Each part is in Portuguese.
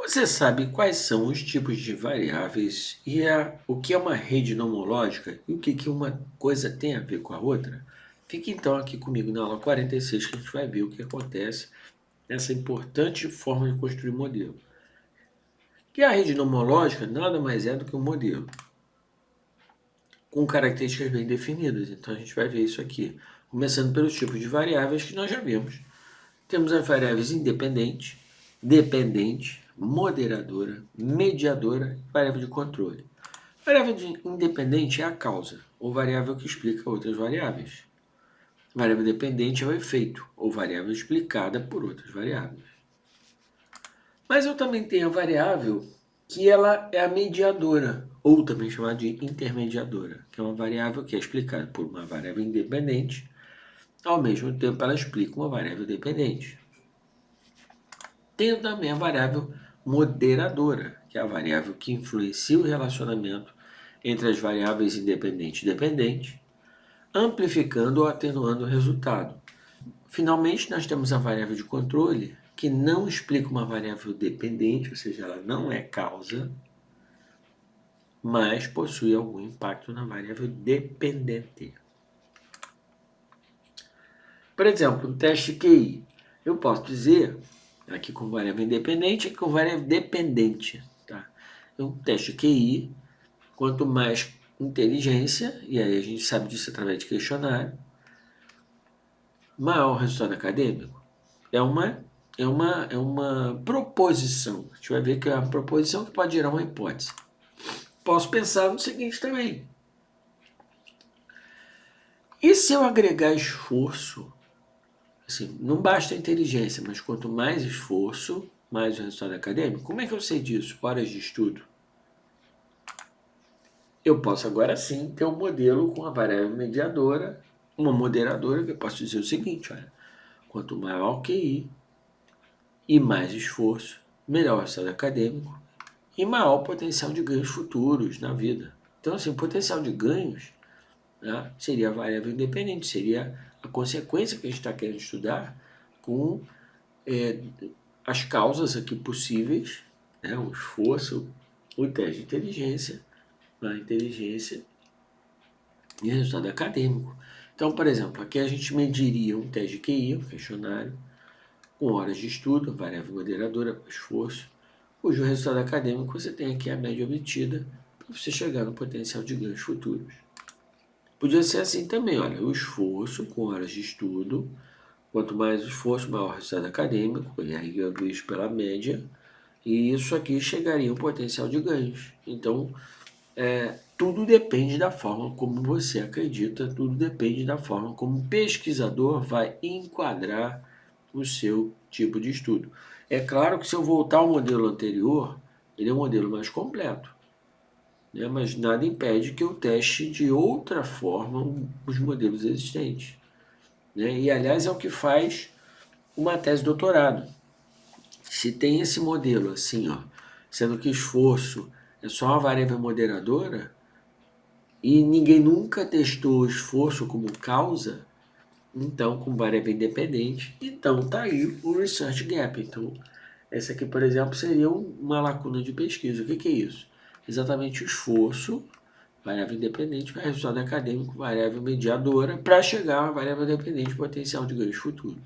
Você sabe quais são os tipos de variáveis e o que é uma rede nomológica e o que uma coisa tem a ver com a outra? Fique então aqui comigo na aula 46 que a gente vai ver o que acontece nessa importante forma de construir modelo. E a rede nomológica nada mais é do que um modelo com características bem definidas. Então a gente vai ver isso aqui, começando pelos tipos de variáveis que nós já vimos. Temos as variáveis independente, dependente, moderadora, mediadora e variável de controle. Variável independente é a causa, ou variável que explica outras variáveis. Variável dependente é o efeito, ou variável explicada por outras variáveis. Mas eu também tenho a variável que ela é a mediadora, ou também chamada de intermediadora, que é uma variável que é explicada por uma variável independente, ao mesmo tempo ela explica uma variável dependente. Tenho também a variável moderadora, que é a variável que influencia o relacionamento entre as variáveis independente e dependente, amplificando ou atenuando o resultado. Finalmente, nós temos a variável de controle, que não explica uma variável dependente, ou seja, ela não é causa, mas possui algum impacto na variável dependente. Por exemplo, no teste QI, eu posso dizer, aqui com variável independente e com variável dependente. Tá? Então, teste QI, quanto mais inteligência, e aí a gente sabe disso através de questionário, maior o resultado acadêmico. É uma proposição. A gente vai ver que é uma proposição que pode gerar uma hipótese. Posso pensar no seguinte também. E se eu agregar esforço? Assim, não basta a inteligência, mas quanto mais esforço, mais o resultado acadêmico. Como é que eu sei disso? Horas de estudo. Eu posso agora sim ter um modelo com a variável mediadora, uma moderadora, que eu posso dizer o seguinte, olha, quanto maior o QI e mais esforço, melhor o resultado acadêmico e maior o potencial de ganhos futuros na vida. Então, assim, o potencial de ganhos, né, seria a variável independente, seria a consequência que a gente está querendo estudar com as causas aqui possíveis, né, o esforço, o teste de inteligência, a inteligência e resultado acadêmico. Então, por exemplo, aqui a gente mediria um teste de QI, um questionário, com horas de estudo, variável moderadora, esforço, cujo resultado acadêmico você tem aqui a média obtida para você chegar no potencial de ganhos futuros. Podia ser assim também, olha, o esforço com horas de estudo, quanto mais o esforço, maior o resultado acadêmico, e aí eu vejo pela média, e isso aqui chegaria ao potencial de ganhos. Então, tudo depende da forma como você acredita, tudo depende da forma como o pesquisador vai enquadrar o seu tipo de estudo. É claro que se eu voltar ao modelo anterior, ele é um modelo mais completo, né? Mas nada impede que eu teste de outra forma os modelos existentes, né? E, aliás, é o que faz uma tese de doutorado. Se tem esse modelo assim, ó, sendo que esforço é só uma variável moderadora, e ninguém nunca testou o esforço como causa, então, com variável independente, então está aí o research gap. Então, essa aqui, por exemplo, seria uma lacuna de pesquisa. O que é isso? Exatamente o esforço, variável independente, para resultado acadêmico, variável mediadora, para chegar a variável dependente potencial de ganhos futuros.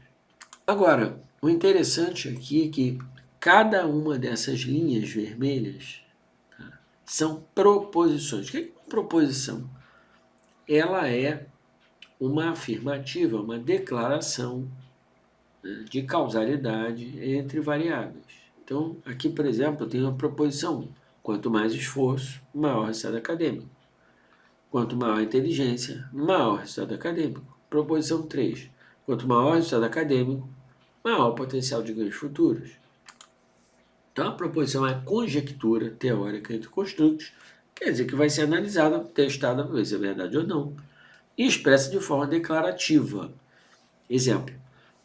Agora, o interessante aqui é que cada uma dessas linhas vermelhas, tá, são proposições. O que é uma proposição? Ela é uma afirmativa, uma declaração, né, de causalidade entre variáveis. Então, aqui, por exemplo, eu tenho a proposição 1. Quanto mais esforço, maior resultado acadêmico. Quanto maior a inteligência, maior resultado acadêmico. Proposição 3. Quanto maior o resultado acadêmico, maior o potencial de ganhos futuros. Então, a proposição é a conjectura teórica entre construtos, quer dizer que vai ser analisada, testada para ver se é verdade ou não, e expressa de forma declarativa. Exemplo,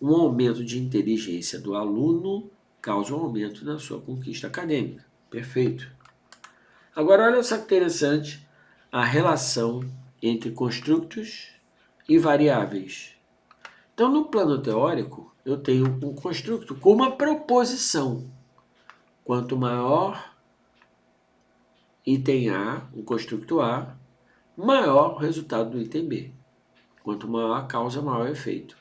um aumento de inteligência do aluno causa um aumento na sua conquista acadêmica. Perfeito. Agora, olha só que interessante a relação entre construtos e variáveis. Então, no plano teórico, eu tenho um construto com uma proposição, Quanto maior item A, o construto A, maior o resultado do item B. Quanto maior a causa, maior o efeito.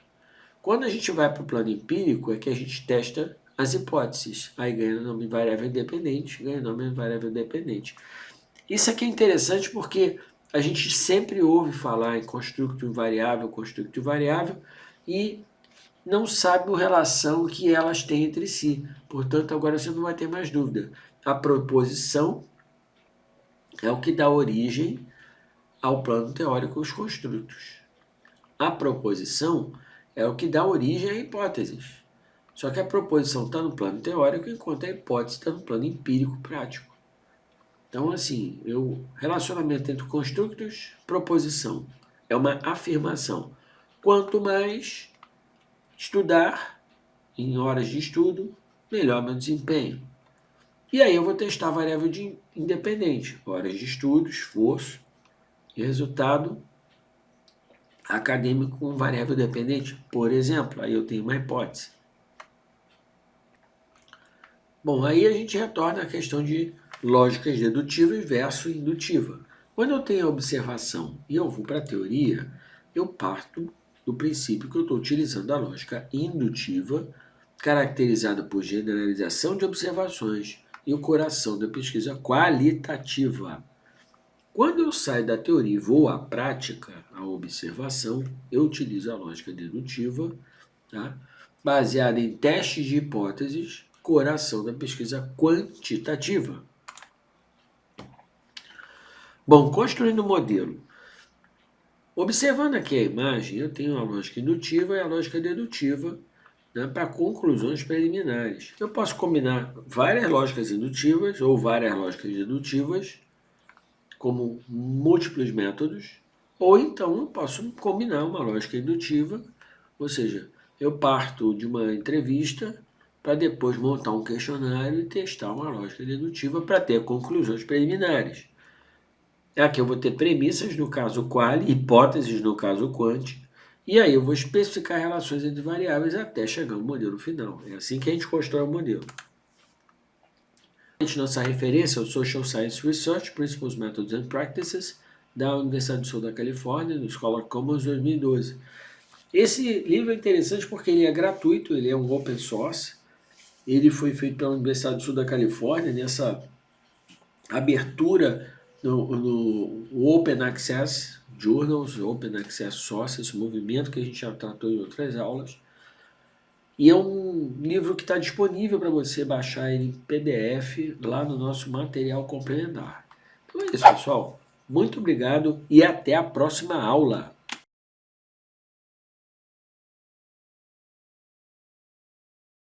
Quando a gente vai para o plano empírico, é que a gente testa as hipóteses. Aí ganha nome variável independente, ganha nome variável dependente. Isso aqui é interessante porque a gente sempre ouve falar em construto invariável, e não sabe a relação que elas têm entre si. Portanto, agora você não vai ter mais dúvida. A proposição é o que dá origem ao plano teórico dos construtos. A proposição é o que dá origem a hipóteses. Só que a proposição está no plano teórico, enquanto a hipótese está no plano empírico prático. Então, assim, o relacionamento entre construtos, proposição, é uma afirmação. Quanto mais estudar, em horas de estudo, melhor meu desempenho. E aí eu vou testar a variável independente, horas de estudo, esforço e resultado acadêmico com variável dependente. Por exemplo, aí eu tenho uma hipótese. Bom, aí a gente retorna à questão de lógicas dedutiva versus indutiva. Quando eu tenho a observação e eu vou para a teoria, eu parto do princípio que eu estou utilizando a lógica indutiva, caracterizada por generalização de observações e o coração da pesquisa qualitativa. Quando eu saio da teoria e vou à prática, à observação, eu utilizo a lógica dedutiva, tá? Baseada em testes de hipóteses, coração da pesquisa quantitativa. Bom, construindo o modelo. Observando aqui a imagem, eu tenho a lógica indutiva e a lógica dedutiva, né, para conclusões preliminares. Eu posso combinar várias lógicas indutivas ou várias lógicas dedutivas como múltiplos métodos, ou então eu posso combinar uma lógica indutiva, ou seja, eu parto de uma entrevista para depois montar um questionário e testar uma lógica dedutiva para ter conclusões preliminares. Aqui eu vou ter premissas no caso quali, hipóteses no caso quant, e aí eu vou especificar relações entre variáveis até chegar ao modelo final. É assim que a gente constrói o modelo. Nossa referência é o Social Science Research, Principles, Methods and Practices, da Universidade do Sul da Califórnia, no Scholar Commons 2012. Esse livro é interessante porque ele é gratuito, ele é um open source, ele foi feito pela Universidade do Sul da Califórnia, nessa abertura no Open Access Journals, Open Access Sources, esse movimento que a gente já tratou em outras aulas. E é um livro que está disponível para você baixar ele em PDF lá no nosso material complementar. Então é isso, pessoal. Muito obrigado e até a próxima aula.